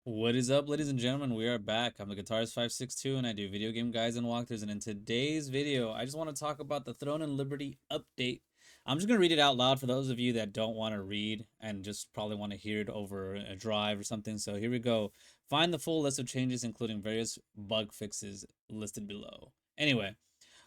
What is up, ladies and gentlemen? We are back. I'm the Guitarist562 and I do video game guides and walkthroughs. And in today's video, I just want to talk about the Throne and Liberty update. I'm just going to read it out loud for those of you that don't want to read and just probably want to hear it over a drive or something. So here we go. Find the full list of changes, including various bug fixes listed below. Anyway,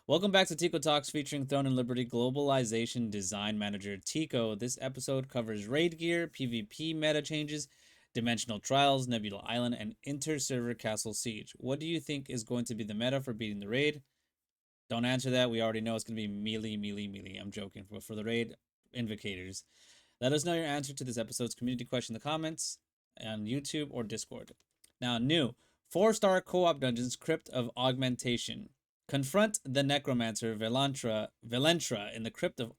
welcome back to Tico Talks featuring Throne and Liberty Globalization Design Manager Tico. This episode covers raid gear, PvP meta changes, Dimensional Trials, Nebula Island, and Interserver Castle Siege. What do you think is going to be the meta for beating the raid? Don't answer that. We already know it's going to be melee, melee, melee. I'm joking. But for the raid, Invocators. Let us know your answer to this episode's community question in the comments on YouTube or Discord. Now, new 4-star co-op dungeons, Crypt of Augmentation. Confront the Necromancer Valentra in the Crypt of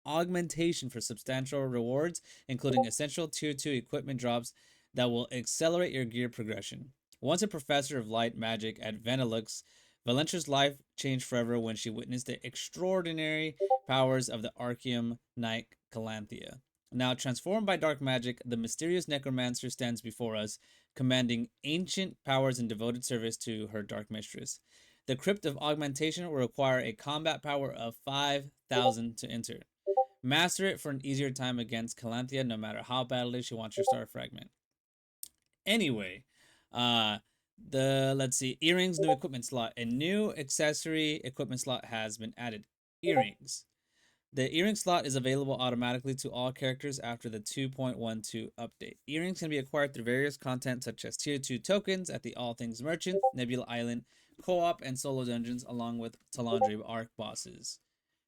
Augmentation for substantial rewards, including essential Tier 2 equipment drops that will accelerate your gear progression. Once a professor of light magic at Vanilux, Valentra's life changed forever when she witnessed the extraordinary powers of the Archeum Knight Calanthea. Now, transformed by dark magic, the mysterious necromancer stands before us, commanding ancient powers in devoted service to her dark mistress. The Crypt of Augmentation will require a combat power of 5,000 to enter. Master it for an easier time against Calanthea, no matter how badly she wants your star fragment. Anyway, uh, let's see, earrings, new equipment slot. A new accessory equipment slot has been added. Earrings. The earring slot is available automatically to all characters after the 2.12 update. Earrings can be acquired through various content such as Tier 2 tokens at the All Things Merchant, Nebula Island, co-op, and solo dungeons, along with Talandri ARC bosses.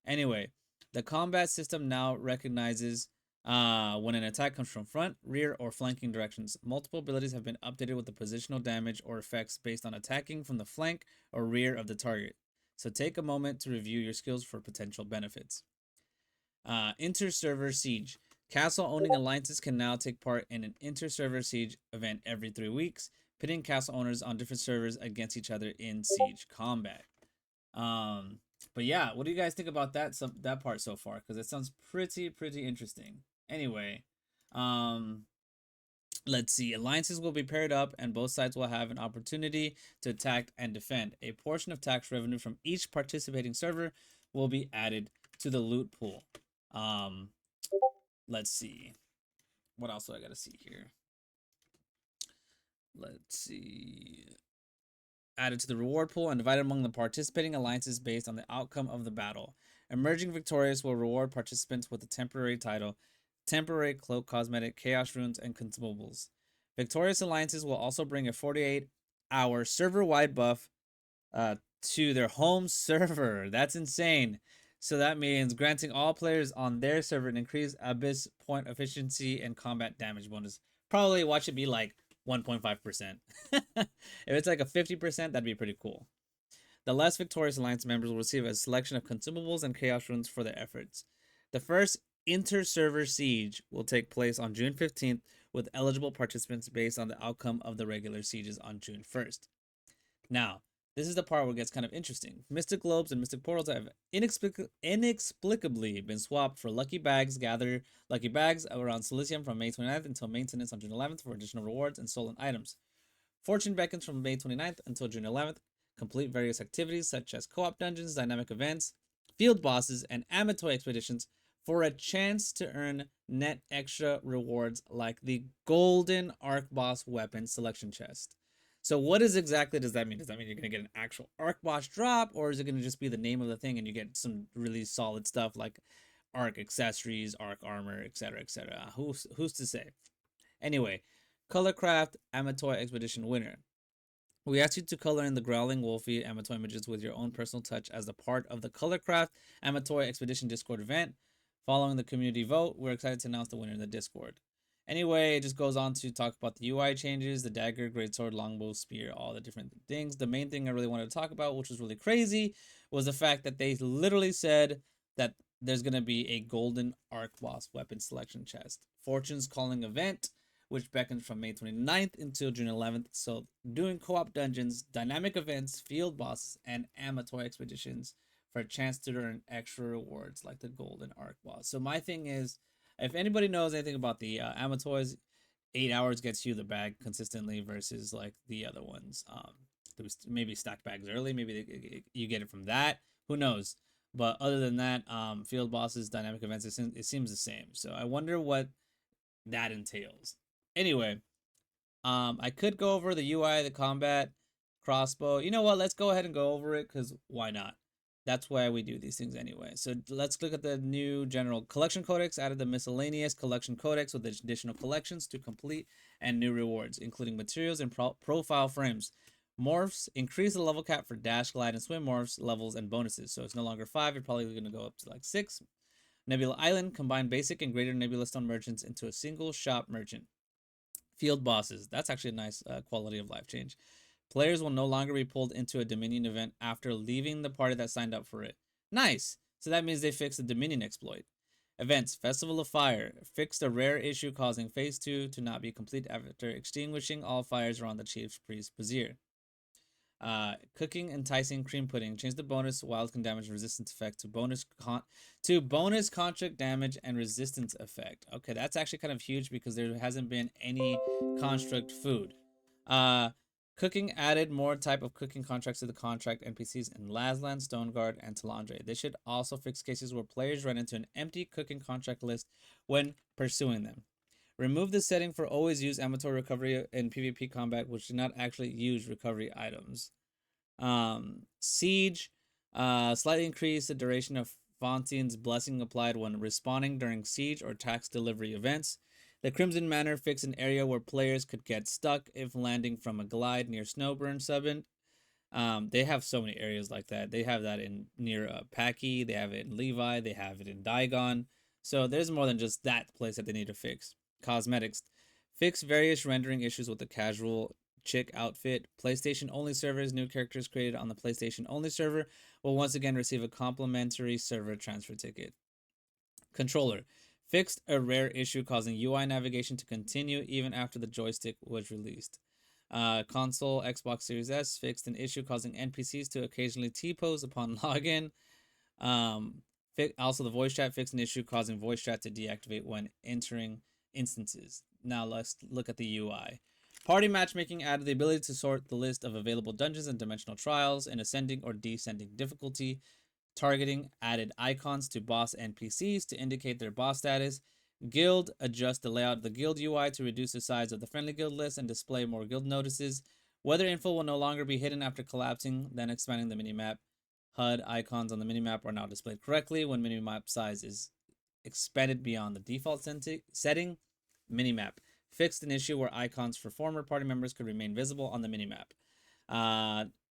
Anyway, the combat system now recognizes when an attack comes from front, rear, or flanking directions. Multiple abilities have been updated with the positional damage or effects based on attacking from the flank or rear of the target. So take a moment to review your skills for potential benefits. Inter-server siege. Castle owning alliances can now take part in an inter-server siege event every 3 weeks, pitting castle owners on different servers against each other in siege combat. Um, but yeah, what do you guys think about that part so far? Because it sounds pretty interesting. Anyway, um, let's see. Alliances will be paired up, and both sides will have an opportunity to attack and defend. A portion of tax revenue from each participating server will be added to the loot pool. Um, let's see. What else do I gotta see here? Let's see. Added to the reward pool and divided among the participating alliances based on the outcome of the battle. Emerging victorious will reward participants with a temporary title, temporary cloak cosmetic, chaos runes, and consumables. Victorious alliances will also bring a 48-hour server-wide buff to their home server. That's insane. So that means granting all players on their server an increased abyss point efficiency and combat damage bonus. Probably watch it be like 1.5%. If it's like a 50%, that'd be pretty cool. The less victorious alliance members will receive a selection of consumables and chaos runes for their efforts. The first inter-server siege will take place on June 15th with eligible participants based on the outcome of the regular sieges on June 1st. Now, this is the part where it gets kind of interesting. Mystic globes and mystic portals have inexplicably been swapped for lucky bags. Gather lucky bags around Silicium from May 29th until maintenance on June 11th for additional rewards and stolen items. Fortune beckons from May 29th until June 11th. Complete various activities such as co-op dungeons, dynamic events, field bosses, and Amatoy expeditions for a chance to earn net extra rewards like the golden ARCHBOSS weapon selection chest. So what exactly does that mean? Does that mean you're going to get an actual ARCHBOSS drop, or is it going to just be the name of the thing and you get some really solid stuff like ARC accessories, ARC armor, etc., etc.? Who's to say? Anyway, Colorcraft Amatoy Expedition winner. We ask you to color in the growling wolfy Amatoy images with your own personal touch as a part of the Colorcraft Amatoy Expedition Discord event. Following the community vote, we're excited to announce the winner in the Discord. Anyway, it just goes on to talk about the UI changes, the dagger, greatsword, longbow, spear, all the different things. The main thing I really wanted to talk about, which was really crazy, was the fact that they literally said that there's going to be a golden ARCHBOSS weapon selection chest. Fortune's Calling event, which beckons from May 29th until June 11th. So doing co-op dungeons, dynamic events, field bosses, and Amatoy expeditions for a chance to earn extra rewards like the golden ARCHBOSS. So my thing is, if anybody knows anything about the Amatoys, 8 hours gets you the bag consistently versus like the other ones. Maybe stack bags early, maybe you get it from that. Who knows? But other than that, field bosses, dynamic events, it seems the same. So I wonder what that entails. Anyway, I could go over the UI, the combat, crossbow. You know what? Let's go ahead and go over it because why not? That's why we do these things anyway. So let's look at the new general collection codex. Added the miscellaneous collection codex with additional collections to complete and new rewards, including materials and profile frames. Morphs increase the level cap for dash, glide, and swim morphs levels and bonuses. So it's no longer 5. It's probably going to go up to like 6. Nebula Island combine basic and greater Nebula Stone merchants into a single shop merchant. Field bosses. That's actually a nice quality of life change. Players will no longer be pulled into a Dominion event after leaving the party that signed up for it. Nice! So that means they fixed the Dominion exploit. Events. Festival of Fire. Fixed a rare issue causing Phase 2 to not be complete after extinguishing all fires around the Chief Priest Brazier. Cooking enticing cream pudding. Change the bonus wild can damage resistance effect to bonus construct damage and resistance effect. Okay, that's actually kind of huge because there hasn't been any construct food. Cooking added more type of cooking contracts to the contract NPCs in Lasland, Stoneguard, and Talandre. This should also fix cases where players run into an empty cooking contract list when pursuing them. Remove the setting for always use amateur recovery in PvP combat, which do not actually use recovery items. Siege, slightly increase the duration of Fontaine's blessing applied when respawning during siege or tax delivery events. The Crimson Manor fixed an area where players could get stuck if landing from a glide near Snowburn Summit. They have so many areas like that. They have that in near Packy. They have it in Levi. They have it in Digon. So there's more than just that place that they need to fix. Cosmetics. Fix various rendering issues with the casual chick outfit. PlayStation only servers. New characters created on the PlayStation only server will once again receive a complimentary server transfer ticket. Controller. Fixed a rare issue causing UI navigation to continue even after the joystick was released. Console Xbox Series S fixed an issue causing NPCs to occasionally T-pose upon login. Also, the voice chat fixed an issue causing voice chat to deactivate when entering instances. Now let's look at the UI. Party matchmaking added the ability to sort the list of available dungeons and dimensional trials in ascending or descending difficulty. Targeting added icons to boss NPCs to indicate their boss status. Guild adjust the layout of the guild UI to reduce the size of the friendly guild list and display more guild notices. Weather info will no longer be hidden after collapsing, then expanding the minimap. HUD icons on the minimap are now displayed correctly when minimap size is expanded beyond the default setting. Minimap fixed an issue where icons for former party members could remain visible on the minimap.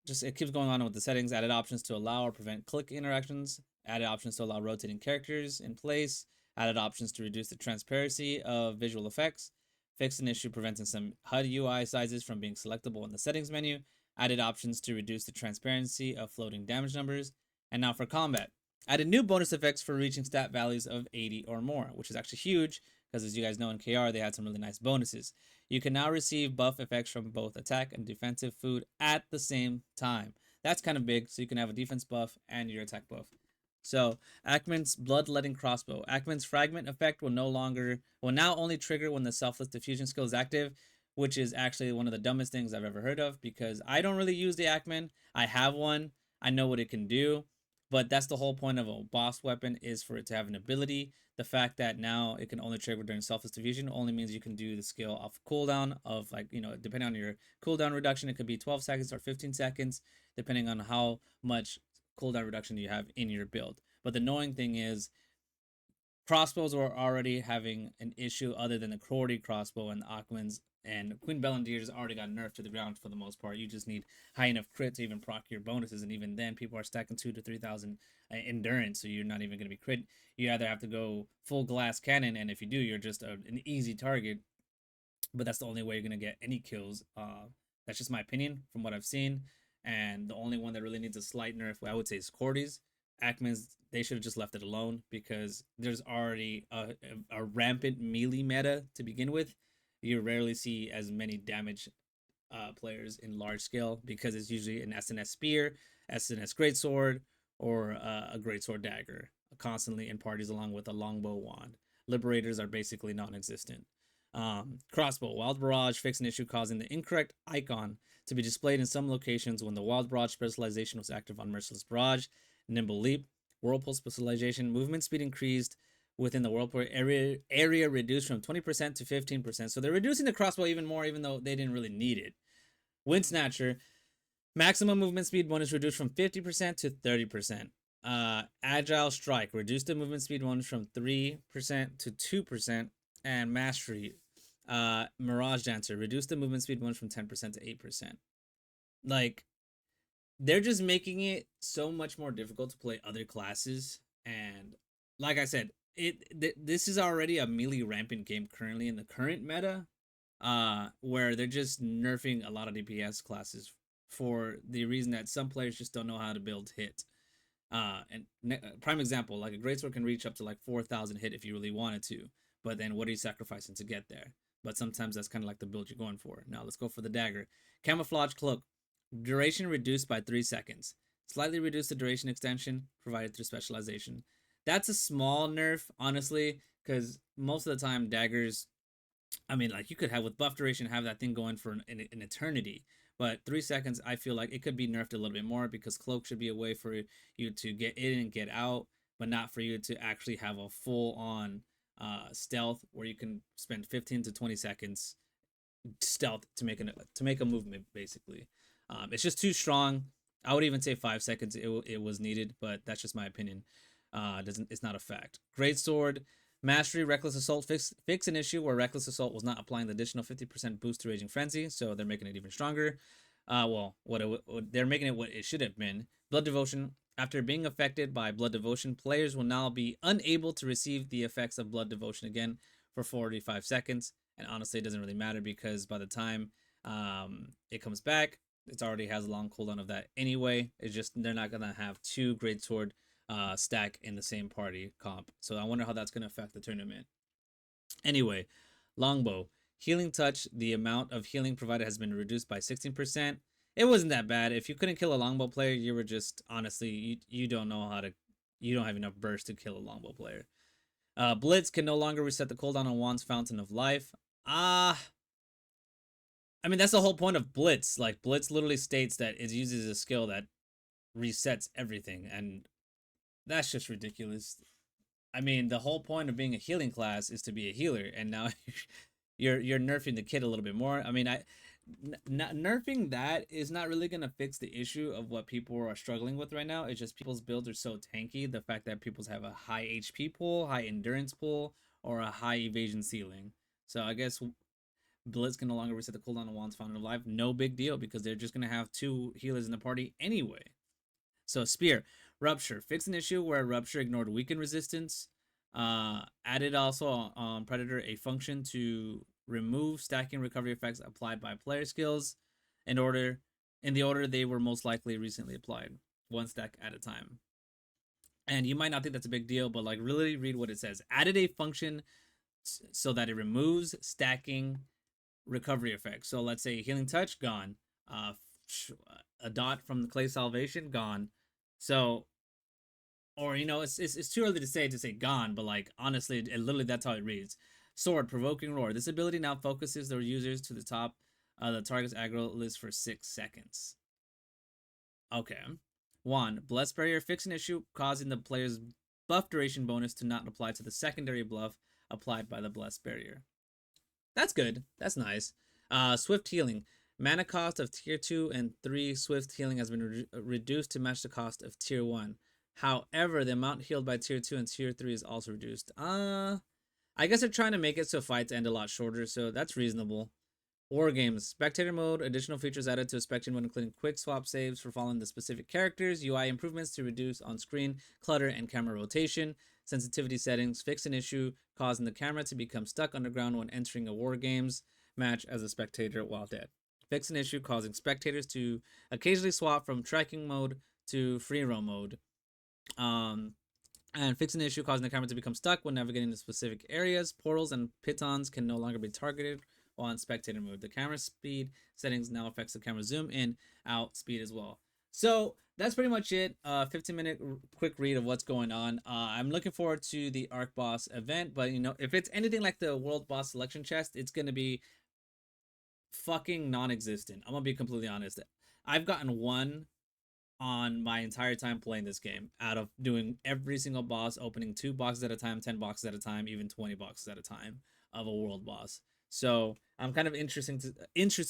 It keeps going on with the settings. Added options to allow or prevent click interactions. Added options to allow rotating characters in place. Added options to reduce the transparency of visual effects. Fixed an issue preventing some HUD UI sizes from being selectable in the settings menu. Added options to reduce the transparency of floating damage numbers. And now for combat. Added new bonus effects for reaching stat values of 80 or more, which is actually huge because as you guys know in KR, they had some really nice bonuses. You can now receive buff effects from both attack and defensive food at the same time. That's kind of big, so you can have a defense buff and your attack buff. So, Ackman's Bloodletting Crossbow. Ackman's Fragment effect will now only trigger when the Selfless Diffusion skill is active, which is actually one of the dumbest things I've ever heard of because I don't really use the Ackman. I have one. I know what it can do, but that's the whole point of a boss weapon is for it to have an ability. The fact that now it can only trigger during Selfless Diffusion only means you can do the skill off cooldown of depending on your cooldown reduction, it could be 12 seconds or 15 seconds, depending on how much cooldown reduction you have in your build. But the annoying thing is crossbows were already having an issue other than the Crowdy crossbow and the Ackman's and Queen Bellandir's already got nerfed to the ground for the most part. You just need high enough crit to even proc your bonuses, and even then, people are stacking 2,000 to 3,000 endurance, so you're not even going to be crit. You either have to go full glass cannon, and if you do, you're just an easy target. But that's the only way you're going to get any kills. That's just my opinion from what I've seen. And the only one that really needs a slight nerf, I would say, is Cordy's. Ackman's, they should have just left it alone because there's already a rampant melee meta to begin with. You rarely see as many damage players in large scale because it's usually an SNS spear, SNS greatsword, or a greatsword dagger constantly in parties along with a longbow wand. Liberators are basically non-existent. Crossbow. Wild Barrage fixed an issue causing the incorrect icon to be displayed in some locations when the Wild Barrage specialization was active on Merciless Barrage. Nimble Leap. Whirlpool specialization. Movement speed increased within the whirlpool area reduced from 20% to 15%. So they're reducing the crossbow even more, even though they didn't really need it. Wind Snatcher. Maximum movement speed bonus reduced from 50% to 30%. Agile Strike. Reduced the movement speed bonus from 3% to 2%. And Mastery. Mirage Dancer. Reduced the movement speed bonus from 10% to 8%. Like, they're just making it so much more difficult to play other classes. And like I said, this is already a melee rampant game currently in the current meta, where they're just nerfing a lot of DPS classes for the reason that some players just don't know how to build hit. Prime example, like a greatsword can reach up to like 4,000 hit if you really wanted to, but then what are you sacrificing to get there? But sometimes that's kind of like the build you're going for. Now let's go for the dagger. Camouflage Cloak. Duration reduced by 3 seconds. Slightly reduced the duration extension provided through specialization. That's a small nerf, honestly, because most of the time daggers, I mean, like you could have with buff duration have that thing going for an eternity. But 3 seconds, I feel like it could be nerfed a little bit more because cloak should be a way for you to get in and get out, but not for you to actually have a full-on stealth where you can spend 15 to 20 seconds stealth to make a movement, basically. It's just too strong. I would even say 5 seconds it was needed, but that's just my opinion. It's not a fact. Greatsword. Mastery, Reckless Assault fix an issue where Reckless Assault was not applying the additional 50% boost to Raging Frenzy, so they're making it even stronger. They're making it what it should have been. Blood Devotion. After being affected by Blood Devotion, players will now be unable to receive the effects of Blood Devotion again for 45 seconds. And honestly, it doesn't really matter because by the time it comes back, it already has a long cooldown of that anyway. It's just they're not going to have 2 Greatsword stack in the same party comp. So I wonder how that's going to affect the tournament. Anyway, Longbow. Healing Touch. The amount of healing provided has been reduced by 16%. It wasn't that bad. If you couldn't kill a Longbow player, you were just, honestly, you don't know how to, you don't have enough burst to kill a Longbow player. Blitz can no longer reset the cooldown on Wand's Fountain of Life. I mean, that's the whole point of Blitz. Like, Blitz literally states that it uses a skill that resets everything, and that's just ridiculous. I mean, the whole point of being a healing class is to be a healer, and now you're nerfing the kid a little bit more. I mean, nerfing that is not really gonna fix the issue of what people are struggling with right now. It's just people's builds are so tanky. The fact that people's have a high HP pool, high endurance pool, or a high evasion ceiling. So I guess Blitz can no longer reset the cooldown on Wand's Fountain of Life. No big deal because they're just gonna have 2 healers in the party anyway. So Spear. Rupture. Fix an issue where Rupture ignored weaken resistance. Added also on Predator a function to remove stacking recovery effects applied by player skills in the order they were most likely recently applied. 1 stack at a time. And you might not think that's a big deal, but like really read what it says. Added a function so that it removes stacking recovery effects. So let's say Healing Touch, gone. A dot from the Clay Salvation, gone. So, or you know, it's too early to say gone, but like honestly, literally that's how it reads. Sword, Provoking Roar. This ability now focuses their users to the top of the target's aggro list for 6 seconds. Okay. 1. Blessed Barrier. Fix an issue causing the player's buff duration bonus to not apply to the secondary buff applied by the Blessed Barrier. That's good. That's nice. Swift Healing. Mana cost of Tier 2 and 3 Swift Healing has been reduced to match the cost of Tier 1. However, the amount healed by Tier 2 and Tier 3 is also reduced. I guess they're trying to make it so fights end a lot shorter, so that's reasonable. War Games. Spectator Mode. Additional features added to a spectator mode, including quick swap saves for following the specific characters, UI improvements to reduce on-screen clutter and camera rotation, sensitivity settings. Fix an issue causing the camera to become stuck underground when entering a War Games match as a spectator while dead. Fix an issue causing spectators to occasionally swap from tracking mode to free roam mode. And fix an issue causing the camera to become stuck when navigating to specific areas. Portals and pitons can no longer be targeted while in spectator mode. The camera speed settings now affects the camera zoom in, out speed as well. So that's pretty much it. 15-minute quick read of what's going on. I'm looking forward to the ARCHBOSS event, but you know, if it's anything like the World Boss Selection Chest, it's gonna be fucking non-existent. I'm gonna be completely honest. I've gotten one on my entire time playing this game out of doing every single boss, opening 2 boxes at a time, 10 boxes at a time, even 20 boxes at a time of a world boss. So I'm kind of interested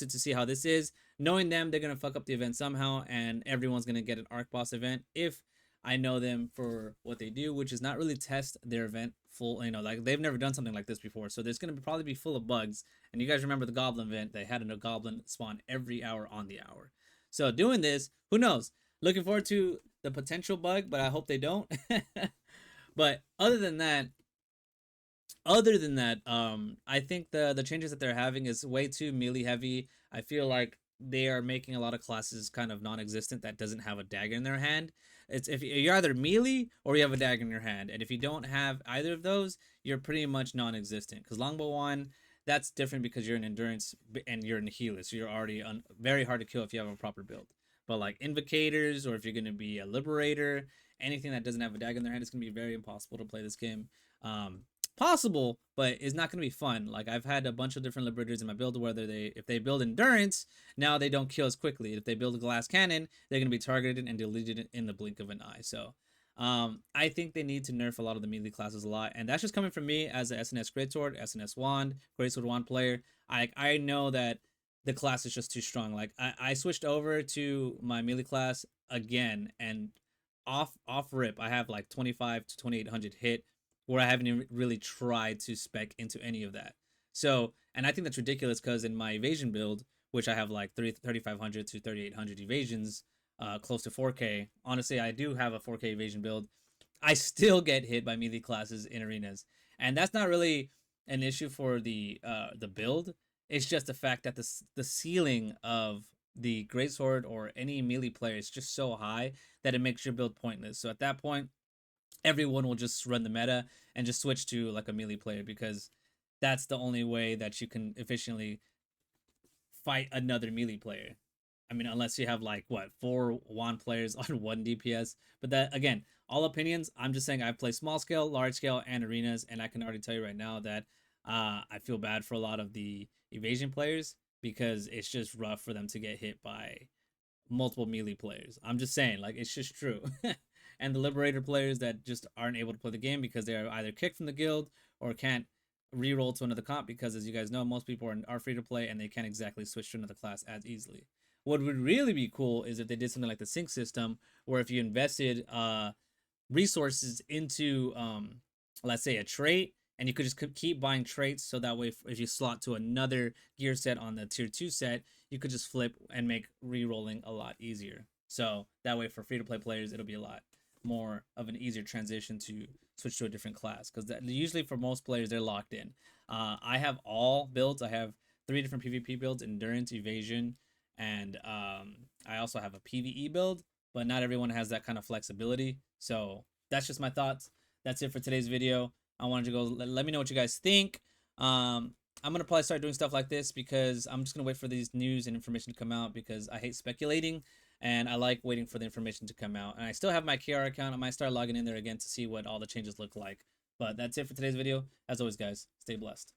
to see how this is. Knowing them, they're gonna fuck up the event somehow, and everyone's gonna get an ARCHBOSS event if I know them for what they do, which is not really test their event full. You know, like they've never done something like this before, so there's gonna probably be full of bugs. And you guys remember the Goblin event? They had a Goblin spawn every hour on the hour. So doing this, who knows? Looking forward to the potential bug, but I hope they don't. But I think the changes that they're having is way too melee heavy. I feel like they are making a lot of classes kind of non-existent that doesn't have a dagger in their hand. It's if you're either melee or you have a dagger in your hand, and if you don't have either of those, you're pretty much non-existent. Because longbow one, that's different because you're an endurance and you're in healer, so you're already very hard to kill if you have a proper build. But like invocators, or if you're gonna be a liberator, anything that doesn't have a dagger in their hand, it's gonna be very impossible to play this game. Possible, but it's not gonna be fun. Like I've had a bunch of different liberators in my build, whether if they build endurance, now they don't kill as quickly. If they build a glass cannon, they're gonna be targeted and deleted in the blink of an eye. So I think they need to nerf a lot of the melee classes a lot, and that's just coming from me as a SNS Greatsword, SNS Wand, Greatsword Wand player. I know that the class is just too strong. Like I switched over to my melee class again, and off rip, I have like 25 to 2800 hit, where I haven't even really tried to spec into any of that. So, and I think that's ridiculous because in my evasion build, which I have like 3500 to 3800 evasions, close to 4K. Honestly, I do have a 4K evasion build. I still get hit by melee classes in arenas, and that's not really an issue for the build. It's just the fact that the ceiling of the greatsword or any melee player is just so high that it makes your build pointless. So at that point, everyone will just run the meta and just switch to like a melee player, because that's the only way that you can efficiently fight another melee player. I mean, unless you have like what 4 wand players on 1 DPS. But that again, all opinions. I'm just saying I play small scale, large scale, and arenas, and I can already tell you right now that I feel bad for a lot of the evasion players because it's just rough for them to get hit by multiple melee players. I'm just saying, like it's just true. And the liberator players that just aren't able to play the game because they are either kicked from the guild or can't re-roll to another comp, because as you guys know, most people are free to play and they can't exactly switch to another class as easily. What would really be cool is if they did something like the sync system, where if you invested resources into let's say a trait, and you could just keep buying traits, so that way if you slot to another gear set on the tier 2 set, you could just flip and make re-rolling a lot easier. So that way for free to play players, it'll be a lot more of an easier transition to switch to a different class, because usually for most players they're locked in. I have all builds. I have 3 different PvP builds: endurance, evasion, and I also have a PvE build, but not everyone has that kind of flexibility. So that's just my thoughts. That's it for today's video. I wanted to go let me know what you guys think. I'm gonna probably start doing stuff like this because I'm just gonna wait for these news and information to come out, because I hate speculating and I like waiting for the information to come out. And I still have my KR account. I might start logging in there again to see what all the changes look like. But that's it for today's video. As always, guys, stay blessed.